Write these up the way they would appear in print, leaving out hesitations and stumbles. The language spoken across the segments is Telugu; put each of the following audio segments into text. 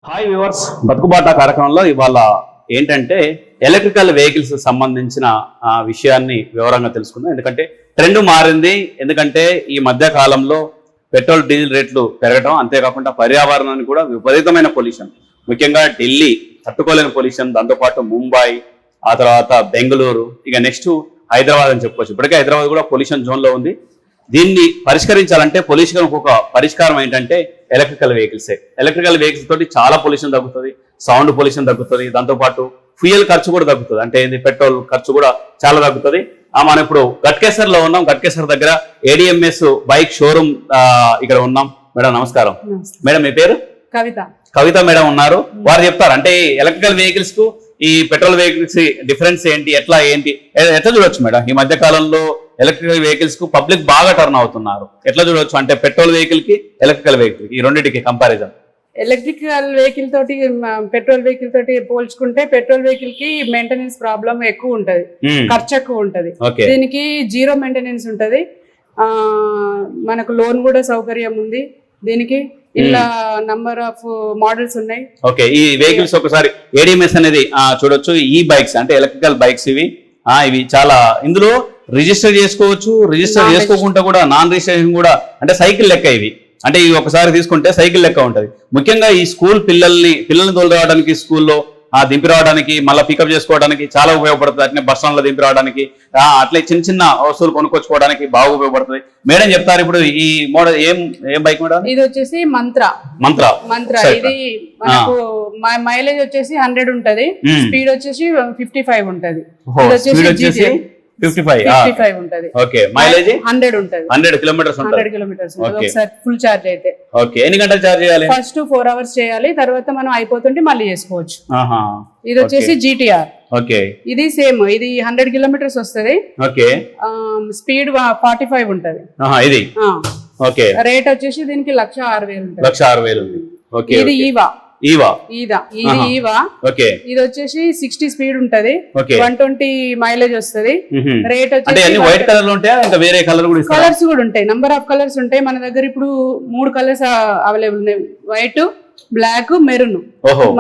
హాయ్ వ్యూవర్స్, బతుకుబాట కార్యక్రమంలో ఇవాళ ఏంటంటే ఎలక్ట్రికల్ వెహికల్స్ సంబంధించిన విషయాన్ని వివరంగా తెలుసుకుందాం. ఎందుకంటే ట్రెండ్ మారింది. ఎందుకంటే ఈ మధ్య కాలంలో పెట్రోల్ డీజిల్ రేట్లు పెరగడం, అంతేకాకుండా పర్యావరణానికి కూడా విపరీతమైన పొల్యూషన్, ముఖ్యంగా ఢిల్లీ తట్టుకోలేని పొల్యూషన్, దాంతోపాటు ముంబై, ఆ తర్వాత బెంగళూరు, ఇక నెక్స్ట్ హైదరాబాద్ అని చెప్పుకోవచ్చు. ఇప్పటికే హైదరాబాద్ కూడా పొల్యూషన్ జోన్లో ఉంది. దీన్ని పరిష్కరించాలంటే పొల్యూషన్ ఒక పరిష్కారం ఏంటంటే ఎలక్ట్రికల్ వెహికల్సే. ఎలక్ట్రికల్ వెహికల్స్ తోటి చాలా పొల్యూషన్ తగ్గుతుంది, సౌండ్ పొల్యూషన్ తగ్గుతుంది, దాంతోపాటు ఫ్యూయల్ ఖర్చు కూడా తగ్గుతుంది. అంటే ఇది పెట్రోల్ ఖర్చు కూడా చాలా తగ్గుతుంది. మనం ఇప్పుడు గట్కేసర్ లో ఉన్నాం. గట్కేసర్ దగ్గర ADMS బైక్ షోరూమ్ ఇక్కడ ఉన్నాం. మేడం నమస్కారం. మేడం మీ పేరు? కవిత మేడం ఉన్నారు. వారు చెప్తారు అంటే ఎలక్ట్రికల్ వెహికల్స్ కు ఈ పెట్రోల్ వెహికల్స్ డిఫరెన్స్ ఏంటి, ఎట్లా చూడొచ్చు మేడం? ఈ మధ్య కాలంలో ఎలక్ట్రికల్ వెహికల్స్ కు పబ్లిక్ బాగా టర్న్ అవుతున్నారు. ఎట్లా చూడొచ్చు అంటే పెట్రోల్ వెహికల్ కి ఎలక్ట్రికల్ వెహికల్ ఈ రెండింటికి కంపారిజన్? ఎలక్ట్రికల్ వెహికల్ తోటి పెట్రోల్ వెహికల్ తోటి పోల్చుకుంటే పెట్రోల్ వెహికల్ కి మెయింటెనెన్స్ ప్రాబ్లం ఎక్కువ ఉంటది, ఖర్చు ఎక్కువ ఉంటది. దీనికి జీరో మెయింటెనెన్స్ ఉంటది. మనకు లోన్ కూడా సౌకర్యం ఉంది. దీనికి ఇలా నంబర్ ఆఫ్ మోడల్స్ ఉన్నాయి. ఓకే, ఈ వెహికల్స్ ఒకసారి ADMS అనేది చూడొచ్చు. ఈ బైక్స్ అంటే ఎలక్ట్రికల్ బైక్స్ ఇవి చాలా ఇందులో రిజిస్టర్ చేసుకోవచ్చు, రిజిస్టర్ చేసుకోకుండా కూడా నాన్ రిజిస్ట్రేషన్ కూడా, అంటే సైకిల్ లెక్క ఇవి. అంటే ఇవి ఒకసారి తీసుకుంటే సైకిల్ లెక్క ఉంటది. ముఖ్యంగా ఈ స్కూల్ పిల్లల్ని తోలు రావడానికి, స్కూల్లో దింపి రావడానికి, మళ్ళీ పికప్ చేసుకోవడానికి చాలా ఉపయోగపడుతుంది. అట్లనే బస్ స్టాండ్ లో దింపి రావడానికి, అట్లే చిన్న చిన్న వస్తువులు కొనుక్కొచ్చుకోవడానికి బాగా ఉపయోగపడుతుంది. మేడం చెప్తారు ఇప్పుడు ఈ మోడల్ ఏం బైక్ మేడం? ఇది వచ్చేసి మంత్ర. ఇది మనకు మైలేజ్ వచ్చేసి 100 ఉంటది, స్పీడ్ వచ్చేసి 55 ఉంటది. 55 ఉంటది. ఓకే, మైలేజ్ 100 ఉంటది. 100 కిలోమీటర్స్ ఒకసారి ఫుల్ చార్జ్ అయితే. ఓకే, ఎన్ని గంటలు చార్జ్ చేయాలి? ఫస్ట్ 4 అవర్స్ చేయాలి, తర్వాత మనం అయిపోతుంటే మళ్ళీ చేసుకోవచ్చు. ఇది వచ్చేసి GTR. ఓకే, ఇది సేమ్, ఇది 100 కిలోమీటర్స్ వస్తది. ఓకే, స్పీడ్ 45 ఉంటది. ఇది ఓకే, రేట్ వచ్చేసి దీనికి 1,06,000 ఉంటది. 1,06,000 ఉంది. ఓకే, ఇది ఈవా. ఓకే, ఇది వచ్చేసి 60 స్పీడ్ ఉంటది, 120 మైలేజ్ వస్తది. రేట్ వచ్చేసి అన్ని వైట్ కలర్ లో ఉంటాయా, ఇంకా వేరే కలర్ కూడా ఇస్తారా? కలర్స్ కూడా ఉంటాయి, నంబర్ ఆఫ్ కలర్స్ ఉంటాయి. మన దగ్గర ఇప్పుడు 3 కలర్స్ అవైలబుల్ ఉన్నాయి, వైట్, బ్లాక్, మెరూన్.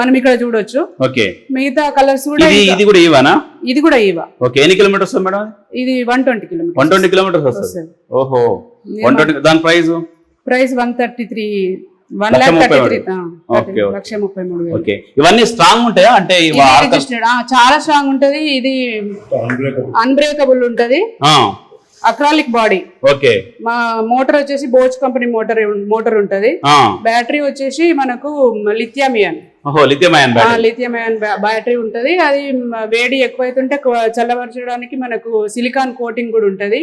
మనం ఇక్కడ చూడొచ్చు. ఓకే, మిగతా కలర్స్ కూడా. ఇది కూడా ఈవానా? ఇది కూడా ఈవా. ఓకే, ఎన్ని కిలోమీటర్స్ మేడం? ఇది 120 కిలోమీటర్స్ వస్తుంది. ఓహో, 120. దాని ప్రైస్ 133. 1,33,000. ఓకే, ఇవన్నీ స్ట్రాంగ్ ఉంటాయా? అంటే చాలా స్ట్రాంగ్ ఉంటది. ఇది అన్బ్రేకబుల్ ఉంటది, అక్రాలిక్ బాడీ. ఓకే, మా మోటార్ వచ్చేసి బోచ్ కంపెనీ మోటార్ ఉంటది. బ్యాటరీ వచ్చేసి మనకు లిథియం అయాన్ బ్యాటరీ ఉంటది. అది వేడి ఎక్కువైతుంటే చల్లబరచడానికి మనకు సిలికాన్ కోటింగ్ కూడా ఉంటది.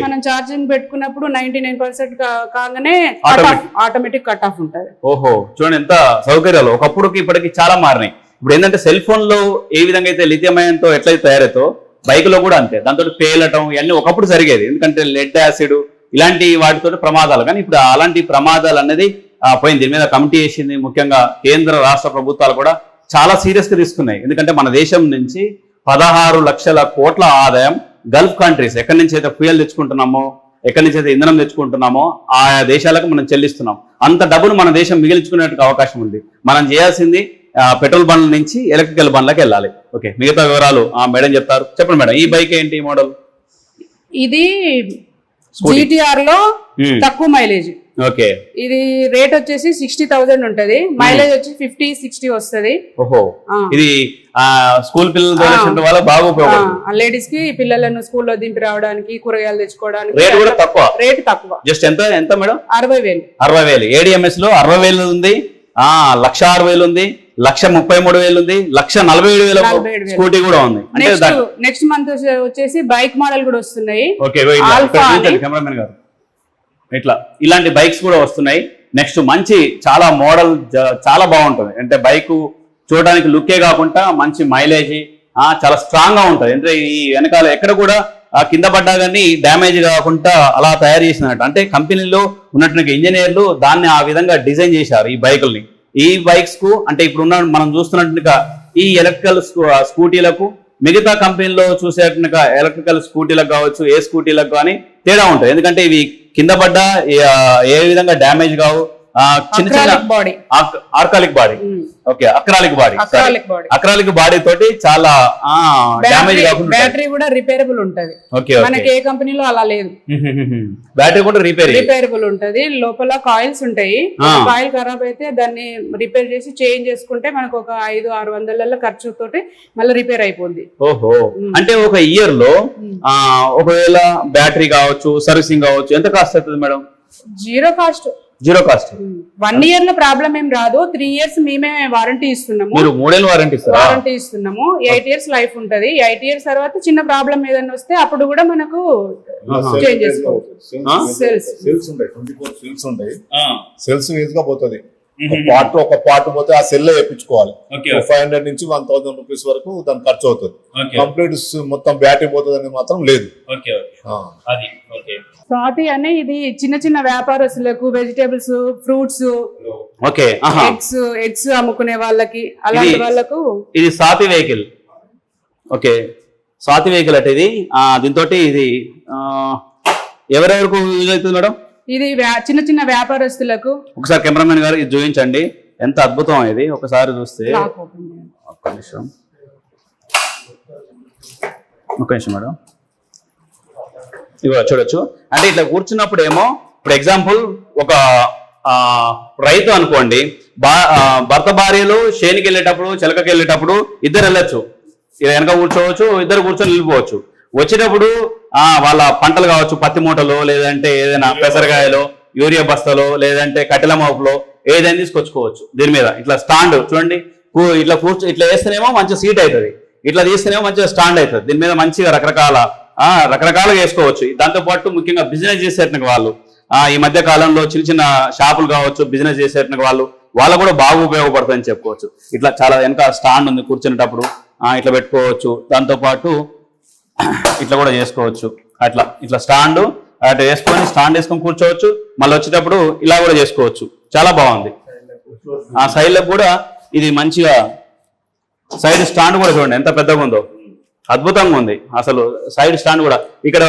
మనం ఛార్జింగ్ పెట్టుకున్నప్పుడు 99% కాగానే ఆటోమేటిక్ కట్ ఆఫ్ ఉంటది. ఓహో, చూడండి ఎంత సౌకర్యాలు. ఒకప్పుడు ఇప్పటికి చాలా మారినాయి. ఇప్పుడు ఏంటంటే సెల్ ఫోన్ లో ఏ విధంగా అయితే లిథియం అయాన్ తో ఎట్లయితే తయారైతో బైక్ లో కూడా అంతే. దాంతో పేలటం ఇవన్నీ ఒకప్పుడు జరిగేది, ఎందుకంటే లెడ్ యాసిడ్ ఇలాంటి వాటితో ప్రమాదాలు. కానీ ఇప్పుడు అలాంటి ప్రమాదాలు అనేది పోయింది. దీని మీద కమిటీ వేసింది. ముఖ్యంగా కేంద్ర రాష్ట్ర ప్రభుత్వాలు కూడా చాలా సీరియస్ గా తీసుకున్నాయి. ఎందుకంటే మన దేశం నుంచి 16 లక్షల కోట్ల ఆదాయం గల్ఫ్ కంట్రీస్, ఎక్కడి నుంచి అయితే ఫ్యూయల్ తెచ్చుకుంటున్నామో, ఎక్కడి నుంచి అయితే ఇంధనం తెచ్చుకుంటున్నామో ఆయా దేశాలకు మనం చెల్లిస్తున్నాం. అంత డబ్బును మన దేశం మిగిల్చుకునేందుకు అవకాశం ఉంది. మనం చేయాల్సింది పెట్రోల్ బండ్ల నుంచి ఎలక్ట్రికల్ బండ్లకి వెళ్ళాలి. ఓకే, మిగతా వివరాలు మేడం చెప్తారు. చెప్పండి మేడం, ఈ బైక్ ఏంటి మోడల్? ఇది GTR లో తక్కువ మైలేజ్. ఓకే, ఇది రేట్ వచ్చేసి 60,000 ఉంటది, మైలేజ్ వచ్చి 50-60 వస్తది. ఓహో, ఇది స్కూల్ పిల్లలు బాగా ఉపయోగపడుతుంది. లేడీస్ కి పిల్లలను స్కూల్లో దింపి రావడానికి, కూరగాయలు తెచ్చుకోవడానికి. రేట్ కూడా తక్కువ. రేట్ తక్కువ, జస్ట్ ఎంత మేడం? 60,000. 60,000 ADMS లో 60,000 ఉంది, 1,06,000 ఉంది, 1,33,000 ఉంది, 1,47,000 స్కూటీ కూడా ఉంది. నెక్స్ట్ మంత్ వచ్చేసి బైక్ మోడల్ కూడా వస్తున్నాయి. కెమెరామెన్ గారు, ఇట్లా ఇలాంటి బైక్స్ కూడా వస్తున్నాయి. నెక్స్ట్ మంచి చాలా మోడల్ చాలా బాగుంటుంది. అంటే బైక్ చూడడానికి లుక్కే కాకుండా మంచి మైలేజ్, చాలా స్ట్రాంగ్ గా ఉంటుంది. అంటే ఈ వెనకాల ఎక్కడ కూడా కింద పడ్డా కానీ డ్యామేజ్ కాకుండా అలా తయారు చేసినట్టు. అంటే కంపెనీలో ఉన్నటువంటి ఇంజనీర్లు దాన్ని ఆ విధంగా డిజైన్ చేశారు ఈ బైకుల్ని. ఈ బైక్స్ కు అంటే ఇప్పుడున్న మనం చూస్తున్నట్టుగా ఈ ఎలక్ట్రికల్ స్కూటీలకు మిగతా కంపెనీలో చూసేట్టుగా ఎలక్ట్రికల్ స్కూటీలకు కావచ్చు, ఏ స్కూటీలకు కానీ తేడా ఉంటుంది. ఎందుకంటే ఇవి కింద పడ్డా ఏ విధంగా డ్యామేజ్ కావు, చిన్న చిన్న body acrylic body, okay acrylic body, acrylic body తోటి చాలా డ్యామేజ్ కాకుండా బ్యాటరీ కూడా రిపేరబుల్ ఉంటది. మనకి ఏ కంపెనీలో అలా లేదు. బ్యాటరీ కూడా రిపేరబుల్ ఉంటది. లోపల కాయిల్స్ ఉంటాయి. కాయిల్ ఖరాబ్ అయితే దాన్ని రిపేర్ చేసి చేంజ్ చేసుకుంటే మనకు ఒక 500-600 ఖర్చు తోటి మళ్ళీ రిపేర్ అయిపోద్ది. ఓహో, అంటే ఒక ఇయర్ లో ఒకవేళ బ్యాటరీ కావచ్చు, సర్వీసింగ్ కావచ్చు, ఎంత కాస్ట్ అవుతుంది మేడం? Zero cost. 1 ఇయర్ లో ప్రాబ్లం ఏం రాదు. 3 ఇయర్స్ మేమే వారంటీ ఇస్తున్నాము. మీరు 3 ఏళ్ళ వారంటీ ఇస్తున్నాము. 8 ఇయర్స్ లైఫ్ ఉంటది. 8 ఇయర్స్ తర్వాత చిన్న ప్రాబ్లం ఏదైనా వస్తే అప్పుడు కూడా మనకు చేంజ్ చేసుకోవచ్చు. సెల్స్ ఉంటాయి, 24 సెల్స్ ఉంటాయి. సెల్స్ ఈజీగా పోతుంది. ఒక పార్ట్ పోతే ఆ సెల్ వేయించుకోవాలి. 500 నుంచి 1000 రూపీస్ వరకు దాని ఖర్చు అవుతుంది. కంప్లీట్ మొత్తం బ్యాటరీ పోతుంది అని మాత్రం లేదు. స్వాతి అనే ఇది చిన్న చిన్న వ్యాపారస్తులకు వెజిటేబుల్స్, ఫ్రూట్స్, ఎగ్స్ అమ్ముకునే వాళ్ళకి, అలాంటి వాళ్ళకు ఇది Swathi vehicle. Okay, Swathi vehicle అంటే ఇది దీంతో ఇది ఎవరెవరికి యూజ్ అవుతుంది మేడం? ఇది చిన్న చిన్న వ్యాపారస్తులకు. ఒకసారి కెమెరామెన్ గారు ఇది చూపించండి, ఎంత అద్భుతం ఇది. ఒకసారి చూస్తే ఒక్క నిమిషం మేడం, ఇవి చూడొచ్చు. అంటే ఇట్లా కూర్చున్నప్పుడు ఏమో, ఇప్పుడు ఎగ్జాంపుల్ ఒక రైతు అనుకోండి, భర్త భార్యలు చేనికి వెళ్ళేటప్పుడు, చిలకకి వెళ్ళేటప్పుడు ఇద్దరు వెళ్ళొచ్చు. వెనక కూర్చోవచ్చు, ఇద్దరు కూర్చొని వెళ్ళిపోవచ్చు. వచ్చేటప్పుడు వాళ్ళ పంటలు కావచ్చు, పత్తి మూటలు, లేదంటే ఏదైనా పెసరకాయలు, యూరియా బస్తాలు, లేదంటే కట్టెల మోపులో ఏదైనా తీసుకొచ్చుకోవచ్చు. దీని మీద ఇట్లా స్టాండ్ చూడండి, ఇట్లా ఇట్లా వేస్తేనేమో మంచిగా సీట్ అవుతుంది, ఇట్లా తీస్తేనేమో మంచిగా స్టాండ్ అవుతుంది. దీని మీద మంచిగా రకరకాలుగా వేసుకోవచ్చు. దాంతోపాటు ముఖ్యంగా బిజినెస్ చేసేట వాళ్ళు, ఈ మధ్య కాలంలో చిన్న చిన్న షాపులు కావచ్చు, బిజినెస్ చేసేట వాళ్ళు కూడా బాగా ఉపయోగపడుతుందని చెప్పుకోవచ్చు. ఇట్లా చాలా వెనక స్టాండ్ ఉంది, కూర్చునేటప్పుడు ఇట్లా పెట్టుకోవచ్చు. దాంతోపాటు ఇట్లా కూడా చేసుకోవచ్చు. ఇట్లా స్టాండ్ అట్లా వేసుకొని కూర్చోవచ్చు. మళ్ళీ వచ్చేటప్పుడు ఇలా కూడా చేసుకోవచ్చు. చాలా బాగుంది. ఆ సైడ్లకు కూడా ఇది మంచిగా సైడ్ స్టాండ్ కూడా చూడండి ఎంత పెద్దగా ఉందో, అద్భుతంగా ఉంది అసలు. సైడ్ స్టాండ్ కూడా ఇక్కడ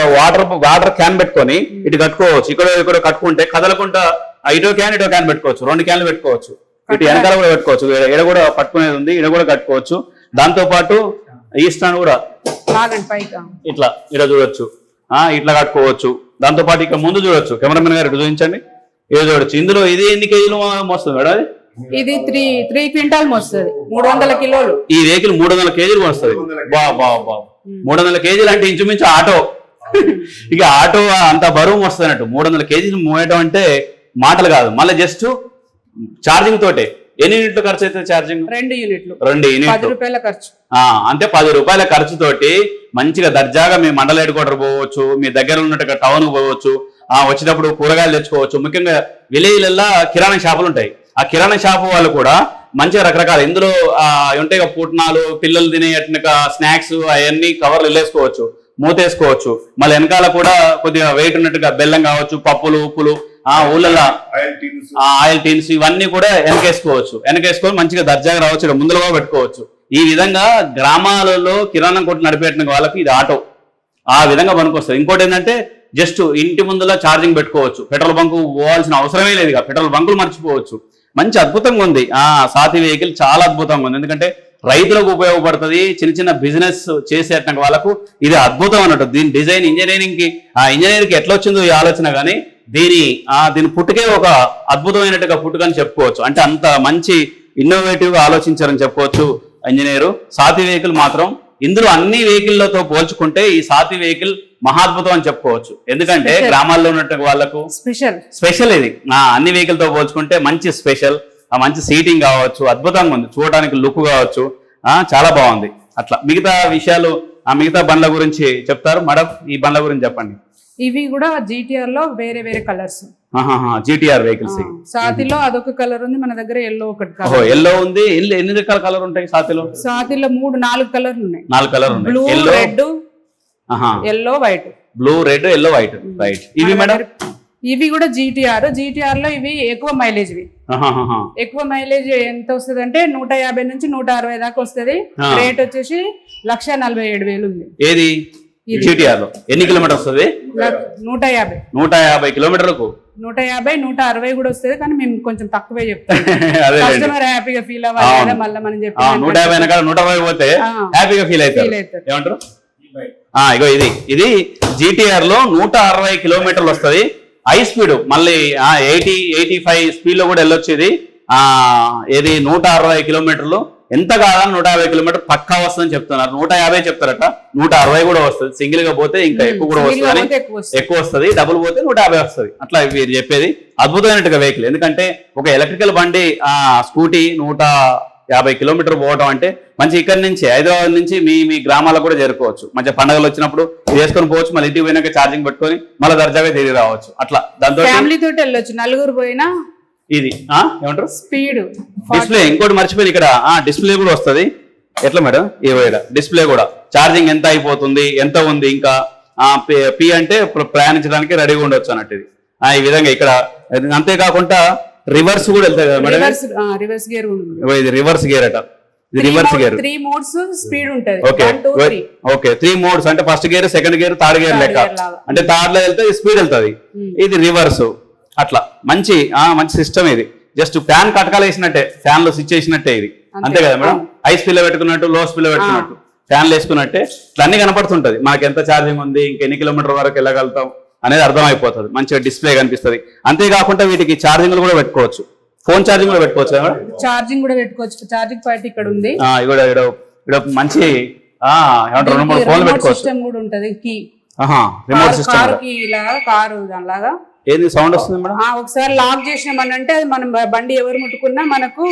వాటర్ క్యాన్ పెట్టుకొని ఇటు కట్టుకోవచ్చు. ఇక్కడ కట్టుకుంటే కదలకుండా ఇటో క్యాన్ పెట్టుకోవచ్చు. 2 క్యాన్లు పెట్టుకోవచ్చు. ఇటు వెనకాల కూడా పెట్టుకోవచ్చు. ఈడ కూడా పట్టుకునేది ఉంది, ఈడ కూడా కట్టుకోవచ్చు. దాంతో పాటు ఈ స్టాండ్ కూడా ఇట్లా ఇలా చూడొచ్చు, ఇట్లా కట్టుకోవచ్చు. దాంతో పాటు ఇక్కడ ముందు చూడొచ్చు. కెమెరామెన్ గారు చూపించండి, ఏదో చూడొచ్చు. ఇందులో ఇది ఎన్ని కేజీలు మోస్తుంది మేడం? ఇది 3 క్వింటాల్ మోస్తుంది, 300 కిలోలు. ఈ వెహికల్ 300 కేజీలు మోస్తుంది. 300 కేజీలు అంటే ఇంచుమించు ఆటో. ఇక ఆటో అంత బరువు మోస్తున్నట్టు 300 కేజీలు మోయడం అంటే మాటలు కాదు. మళ్ళీ జస్ట్ ఛార్జింగ్ తోటే ఎన్ని యూనిట్లు ఖర్చు అవుతుంది? ఛార్జింగ్ 2 యూనిట్లు, 2 యూనిట్లు, 10 రూపాయల ఖర్చు. అంటే 10 రూపాయల ఖర్చుతోటి మంచిగా దర్జాగా మీ మండల హెడ్ క్వార్టర్ పోవచ్చు, మీ దగ్గర ఉన్నట్టు టౌన్ పోవచ్చు, వచ్చేటప్పుడు కూరగాయలు తెచ్చుకోవచ్చు. ముఖ్యంగా విలేజ్లలో కిరాణా షాపులు ఉంటాయి. ఆ కిరాణా షాపు వాళ్ళు కూడా మంచిగా రకరకాల ఇందులో ఉంటాయి పుట్నాలు, పిల్లలు తినేట స్నాక్స్, అవన్నీ కవర్లు వెళ్ళేసుకోవచ్చు, మూతేసుకోవచ్చు. మళ్ళీ వెనకాల కూడా కొద్దిగా వెయిట్ ఉన్నట్టుగా బెల్లం కావచ్చు, పప్పులు, ఉప్పులు, ఊళ్ళల్లో ఆయిల్ టీన్స్ ఇవన్నీ కూడా వెనకేసుకొని మంచిగా దర్జాగా రావచ్చు. ఇక్కడ ముందులో పెట్టుకోవచ్చు. ఈ విధంగా గ్రామాలలో కిరాణా కొట్టు నడిపేట వాళ్ళకి ఇది ఆటో ఆ విధంగా పనికొస్తుంది. ఇంకోటి ఏంటంటే జస్ట్ ఇంటి ముందులో ఛార్జింగ్ పెట్టుకోవచ్చు. పెట్రోల్ బంకు పోవాల్సిన అవసరమే లేదు, పెట్రోల్ బంకులు మర్చిపోవచ్చు. మంచి అద్భుతంగా ఉంది. స్వాతి వెహికల్ చాలా అద్భుతంగా ఉంది. ఎందుకంటే రైతులకు ఉపయోగపడుతుంది, చిన్న చిన్న బిజినెస్ చేసేట వాళ్ళకు ఇది అద్భుతం అన్నట్టు. దీని డిజైన్ ఇంజనీర్కి ఎట్లా వచ్చిందో ఈ ఆలోచన, కానీ దీని పుట్టుకే ఒక అద్భుతమైనట్టుగా పుట్టుకని చెప్పుకోవచ్చు. అంటే అంత మంచి ఇన్నోవేటివ్ గా ఆలోచించారని చెప్పుకోవచ్చు ఇంజనీరు. స్వాతి వెహికల్ మాత్రం ఇందులో అన్ని వెహికల్లతో పోల్చుకుంటే ఈ స్వాతి వెహికల్ మహాద్భుతం అని చెప్పుకోవచ్చు. ఎందుకంటే గ్రామాల్లో ఉన్నట్టు వాళ్ళకు స్పెషల్ ఇది. అన్ని వెహికల్ తో పోల్చుకుంటే మంచి స్పెషల్, మంచి సీటింగ్ కావచ్చు, అద్భుతంగా ఉంది. చూడడానికి లుక్ కావచ్చు, చాలా బాగుంది. అట్లా మిగతా విషయాలు మిగతా బండ్ల గురించి చెప్తారు మేడం. ఈ బండ్ల గురించి చెప్పండి. ఇవి కూడా GTR లో వేరే కలర్స్. GTR vehicles. సాతిలో అదొక కలర్ ఉంది, మన దగ్గర ఎల్లో ఒకటి. ఎల్లో ఉంది. ఎన్ని రకాల కలర్ ఉంటాయి సాతిలో? 4 కలర్లు ఉన్నాయి. 4 కలర్ ఉన్నాయి. Blue, red, yellow, white. Blue, red, yellow, white. Right. ఇవి మేడం ఇవి కూడా GTR లో ఇవి ఎక్కువ మైలేజ్. ఎక్కువ మైలేజ్ ఎంత వస్తుంది అంటే 150 నుంచి 160 దాకా వస్తుంది. రేట్ వచ్చేసి 1,47,000 ఉంది. ఏది GTR లో ఎన్ని కిలోమీటర్ వస్తుంది? 150. 150 కిలోమీటర్లకు 150, 160 కూడా వస్తుంది, కానీ మేము కొంచెం తక్కువే చెప్తాం. కస్టమర్ హ్యాపీగా ఫీల్ అవ్వాలి కదా, మళ్ళీ మనం చెప్పి 150 కదా 160 పోతే హ్యాపీగా ఫీల్ అవుతారు. ఏమంటారు? ఇగో ఇది GTR లో 160 కిలోమీటర్లు వస్తుంది, హై స్పీడ్. మళ్ళీ 80-85 స్పీడ్ లో కూడా వెళ్ళొచ్చు. ఇది ఏది 160 కిలోమీటర్లు ఎంత కాదని 150 కిలోమీటర్ పక్కా వస్తుందని చెప్తున్నారు. 150 చెప్తారట, 160 కూడా వస్తుంది. సింగిల్ గా పోతే ఇంకా ఎక్కువ కూడా వస్తుంది, ఎక్కువ వస్తుంది. డబుల్ పోతే 150 వస్తుంది. అట్లా వీరు చెప్పేది అద్భుతమైనట్టుగా వెహికల్. ఎందుకంటే ఒక ఎలక్ట్రికల్ బండి స్కూటీ 150 కిలోమీటర్ పోవడం అంటే మంచి ఇక్కడి నుంచి హైదరాబాద్ నుంచి మీ గ్రామాలకు కూడా చేరుకోవచ్చు. మంచి పండుగలు వచ్చినప్పుడు వేసుకొని పోవచ్చు, మళ్ళీ ఇంటికి పోయినాక ఛార్జింగ్ పెట్టుకొని మళ్ళీ దర్జాగా తిరిగి రావచ్చు. అట్లా దాంతో ఫ్యామిలీ తోటి వెళ్ళొచ్చు, నలుగురు పోయినా. ఇది ఏమంటారు? Speed display. ఇంకోటి మర్చిపోయింది, ఇక్కడ డిస్ప్లే కూడా వస్తుంది. ఎట్లా మేడం? డిస్ప్లే కూడా ఛార్జింగ్ ఎంత అయిపోతుంది, ఎంత ఉంది, ఇంకా పి అంటే ప్రయాణించడానికి రెడీగా ఉండొచ్చు అన్నట్టు. ఇది ఈ విధంగా ఇక్కడ. అంతేకాకుండా రివర్స్ కూడా వెళ్తాయి కదా మేడం? Reverse gear. ఇది రివర్స్ గేర్ అట. ఇది రివర్స్ గేర్. 3 మోడ్స్ స్పీడ్ ఉంటది. ఓకే 3 మోడ్స్ అంటే first gear, second gear, third gear లెక్క. అంటే థర్డ్ లో వెళ్తే స్పీడ్ వెళ్తుంది. ఇది రివర్స్. అట్లా మంచి సిస్టమ్ ఇది. జస్ట్ ఫ్యాన్ కటకాలు వేసినట్టే, ఫ్యాన్ లో స్విచ్ వేసినట్టే ఇది. అంతే కదా మేడం? హై స్పీడ్ లో పెట్టుకున్నట్టు, లో స్పీడ్ లో పెట్టుకున్నట్టు, ఫ్యాన్లు వేసుకున్నట్టే ఇట్లా అన్ని కనపడుతుంటది. మనకి ఎంత ఛార్జింగ్ ఉంది, ఇంకెన్ని కిలోమీటర్ వరకు వెళ్ళగలుగుతాం అనేది అర్థమైపోతుంది. మంచిగా డిస్ప్లే కనిపిస్తుంది. అంతేకాకుండా వీటికి ఛార్జింగ్ కూడా పెట్టుకోవచ్చు, ఫోన్ ఛార్జింగ్ కూడా పెట్టుకోవచ్చు. ఛార్జింగ్ కూడా పెట్టుకోవచ్చు. ఛార్జింగ్ పాయింట్ ఇక్కడ ఉంది. ఇక్కడ మంచి 2-3 ఫోన్లు పెట్టుకోవచ్చు. సిస్టమ్ కూడా ఉంటది. Key remote system. కారు దానిలాగా ఏది సౌండ్ వస్తుంది మేడం? ఒకసారి లాక్ చేసినామనంటే అది మనం బండి ఎవరు ముట్టుకున్నా మనకు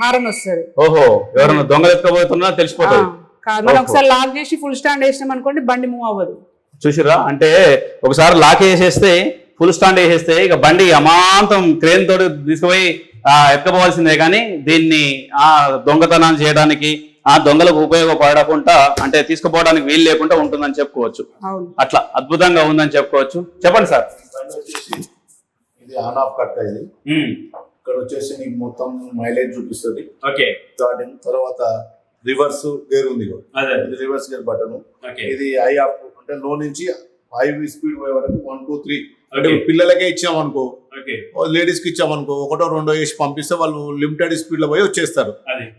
హారన్ వస్తుంది. ఓహో, ఎవరైనా దొంగలు ఎత్తుకోబోతున్నా తెలిసిపోతుంది. మనం ఒకసారి లాక్ చేసి ఫుల్ స్టాండ్ వేసినాం అనుకోండి, బండి మూవ్ అవ్వదు. చూసిరా? అంటే ఒకసారి లాక్ వేసేస్తే, ఫుల్ స్టాండ్ వేసేస్తే ఇక బండి అమాంతం క్రేన్ తోటి తీసుకుపోయి ఎత్తుకోవాల్సిందే. కానీ దీన్ని దొంగతనాలు చేయడానికి, దొంగలకు ఉపయోగపడకుండా, అంటే తీసుకుపోవడానికి వీలు లేకుండా ఉంటుందని చెప్పుకోవచ్చు. అట్లా అద్భుతంగా ఉందని చెప్పుకోవచ్చు. చెప్పండి సార్. ఇది ఆన్ ఆఫ్ కట్. ఇది ఇక్కడ వచ్చేసి నీకు మొత్తం మైలేజ్ చూపిస్తుంది. ఓకే. తర్వాత రివర్స్ గేర్ ఉంది, ఇది రివర్స్ గేర్ బటన్. ఇది హై ఆఫ్ అంటే లో నుంచి హై స్పీడ్ పోయే వరకు 1, 2, 3. అంటే పిల్లలకే ఇచ్చామనుకో, లేడీస్ కి ఇచ్చామనుకో, 1, 2 వేసి పంపిస్తే వాళ్ళు లిమిటెడ్ స్పీడ్ లో పోయి వచ్చేస్తారు.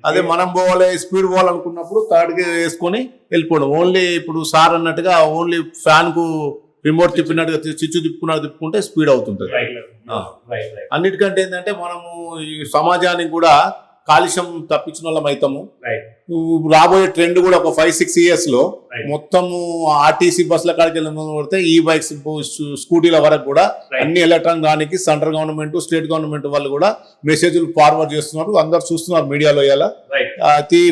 అదే మనం పోవాలి, స్పీడ్ పోవాలనుకున్నప్పుడు థర్డ్ గేర్ వేసుకొని వెళ్ళిపోవడం. ఓన్లీ ఇప్పుడు సార్ అన్నట్టుగా ఓన్లీ ఫ్యాన్ కు రిమోట్ తిప్పినట్టుగా స్విచ్ తిప్పుకుంటే స్పీడ్ అవుతుంటది. అన్నిటికంటే ఏంటంటే మనము ఈ సమాజానికి కూడా కాలుష్యం తప్పించిన వాళ్ళం అవుతాము. రాబోయే ట్రెండ్ కూడా ఒక 5-6 years లో మొత్తము ఆర్టీసీ బస్సుల కాడికి వెళ్ళితే ఈ బైక్స్, స్కూటీల వరకు కూడా అన్ని electronic central government, state government వాళ్ళు కూడా మెసేజ్లు ఫార్వర్డ్ చేస్తున్నారు. అందరు చూస్తున్నారు మీడియాలో. ఇలా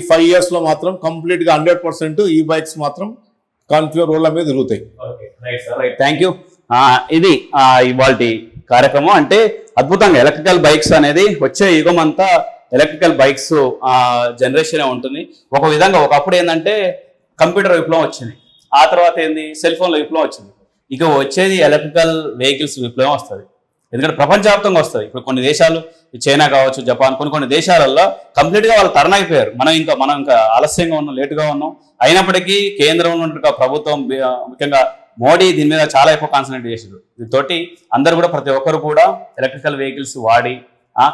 5 years లో మాత్రం కంప్లీట్ గా 100% ఈ బైక్స్ మాత్రం కాన్ఫ్యూర్ రోడ్ల మీద తిరుగుతాయి. Thank you. ఇది ఇవాల్టి కార్యక్రమం. అంటే అద్భుతంగా ఎలక్ట్రికల్ బైక్స్ అనేది వచ్చే యుగం అంతా ఎలక్ట్రికల్ బైక్స్ జనరేషన్ ఉంటుంది. ఒక విధంగా ఒకప్పుడు ఏంటంటే కంప్యూటర్ విప్లవం వచ్చింది, ఆ తర్వాత ఏంది సెల్ ఫోన్ల విప్లవం వచ్చింది. ఇక వచ్చేది ఎలక్ట్రికల్ వెహికల్స్ విప్లవం వస్తుంది. ఎందుకంటే ప్రపంచవ్యాప్తంగా వస్తుంది. ఇప్పుడు కొన్ని దేశాలు, చైనా కావచ్చు, జపాన్, కొన్ని దేశాలలో కంప్లీట్గా వాళ్ళు తరణైపోయారు. మనం ఇంకా ఆలస్యంగా ఉన్నాం, లేటుగా ఉన్నాం. అయినప్పటికీ కేంద్రంలో ఉన్న ప్రభుత్వం, ముఖ్యంగా మోడీ దీని మీద చాలా ఎక్కువ కాన్సన్ట్రేట్ చేశారు. దీంతోటి అందరూ కూడా, ప్రతి ఒక్కరు కూడా ఎలక్ట్రికల్ వెహికల్స్ వాడి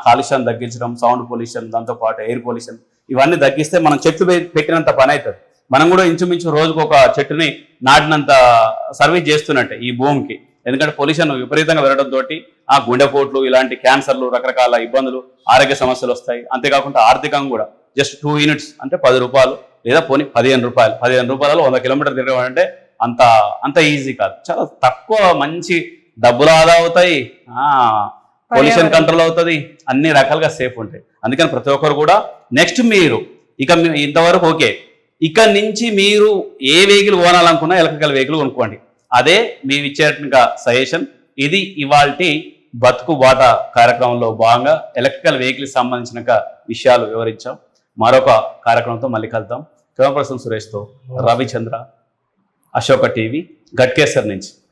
కాలుష్యాన్ని తగ్గించడం, సౌండ్ పొల్యూషన్, దాంతోపాటు ఎయిర్ పొల్యూషన్ ఇవన్నీ తగ్గిస్తే మనం చెట్లు పెట్టినంత పని అవుతుంది. మనం కూడా ఇంచుమించు రోజుకు ఒక చెట్టుని నాటినంత సర్వీస్ చేస్తున్నట్టే ఈ భూమికి. ఎందుకంటే పొల్యూషన్ విపరీతంగా పెరగడంతో గుండెపోట్లు, ఇలాంటి క్యాన్సర్లు, రకరకాల ఇబ్బందులు, ఆరోగ్య సమస్యలు వస్తాయి. అంతేకాకుండా ఆర్థికంగా కూడా జస్ట్ 2 యూనిట్స్ అంటే 10 రూపాయలు లేదా పోనీ 15 రూపాయలు, 15 రూపాయలలో 100 కిలోమీటర్లు తిరగడం అంటే అంత ఈజీ కాదు. చాలా తక్కువ, మంచి డబ్బులు ఆదా అవుతాయి, పొల్యూషన్ కంట్రోల్ అవుతుంది, అన్ని రకాలుగా సేఫ్ ఉంటాయి. అందుకని ప్రతి ఒక్కరు కూడా నెక్స్ట్ మీరు ఇంతవరకు ఓకే, ఇక నుంచి మీరు ఏ వెహికల్ కొనాలనుకున్నా ఎలక్ట్రికల్ వెహికల్ కొనుక్కోండి. అదే మేము ఇచ్చేట్టుగా సజెషన్. ఇది ఇవాల్టి బతుకు బాట కార్యక్రమంలో భాగంగా ఎలక్ట్రికల్ వెహికల్కి సంబంధించిన విషయాలు వివరించాం. మరొక కార్యక్రమంతో మళ్ళీ కలుద్దాం. కెమెరా పర్సన్ సురేష్తో రవిచంద్ర, అశోక టీవీ, గట్కేసర్ నుంచి.